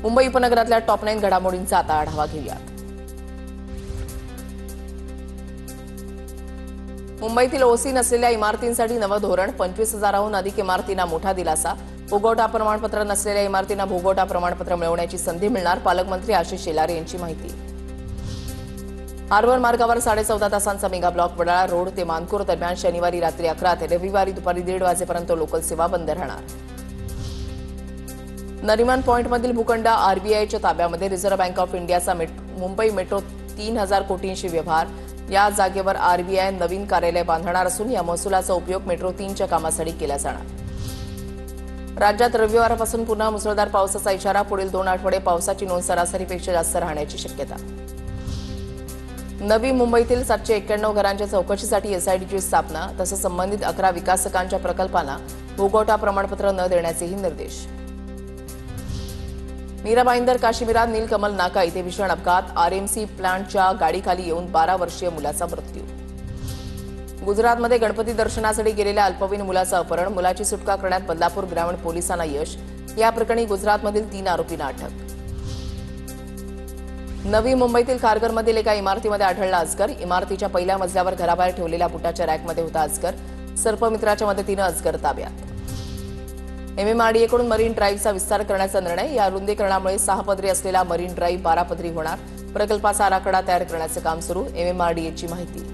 मुंबई उपनगरातल्या टॉप 9 घडामोडींचा आता आढावा घेऊयात। मुंबईतील ओसी नसलेल्या इमारतींसाठी नवं धोरण, 25,000हून अधिक इमारतींना मोठा दिलासा। भूगोटा प्रमाणपत्र नसलेल्या इमारतींना भूगोटा प्रमाणपत्र मिळवण्याची संधी मिळणार, पालकमंत्री आशिष शेलार यांची माहिती। हार्बर मार्गावर 14.5 तासांचा मेगा ब्लॉक, वडाळा रोड ते मानपूर दरम्यान शनिवारी रात्री 11 ते रविवारी दुपारी 1:30 वाजेपर्यंत लोकल सेवा बंद राहणार। नरिमन पॉइंटमधील भूखंड आरबीआयच्या ताब्यामध्ये, रिझर्व्ह बँक ऑफ इंडियाचा मुंबई मेट्रो 3,000 कोटींशी व्यवहार। या जागेवर आरबीआय नवीन कार्यालय बांधणार असून या महसुलाचा उपयोग मेट्रो 3च्या कामासाठी केला जाणार। राज्यात रविवारपासून पुन्हा मुसळधार पावसाचा इशारा, पुढील 2 आठवडे पावसाची नोंद सरासरीपेक्षा जास्त राहण्याची शक्यता। नवी मुंबईतील 791 घरांच्या चौकशीसाठी एसआयटीची स्थापना, तसंच संबंधित 11 विकासकांच्या प्रकल्पांना भूगोटा प्रमाणपत्र न देण्याचेही निर्देश। मीरा भाईंदर काश्मीरात नीलकमल नाका इथे भीषण अपघात, आरएमसी प्लांटच्या गाडीखाली येऊन 12 वर्षीय मुलाचा मृत्यू। गुजरातमध्ये गणपती दर्शनासाठी गेलेल्या अल्पवयीन मुलाचं अपहरण, मुलाची सुटका करण्यात बदलापूर ग्रामीण पोलिसांना यश। या प्रकरणी गुजरातमधील 3 आरोपींना अटक। नवी मुंबईतील खारघरमधील एका इमारतीमध्ये आढळला अजगर, इमारतीच्या पहिल्या मजल्यावर घराबाहेर ठेवलेल्या बुटाच्या रॅकमध्ये होता अजगर, सर्पमित्राच्या मदतीनं अजगर ताब्यात। एमएमआरडीएकडून मरीन ड्राईव्हचा विस्तार करण्याचा निर्णय, या रुंदीकरणामुळे 6 पदरी असलेला मरीन ड्राईव्ह 12 पदरी होणार, प्रकल्पाचा आराखडा तयार करण्याचं काम सुरू, एमएमआरडीएची माहिती।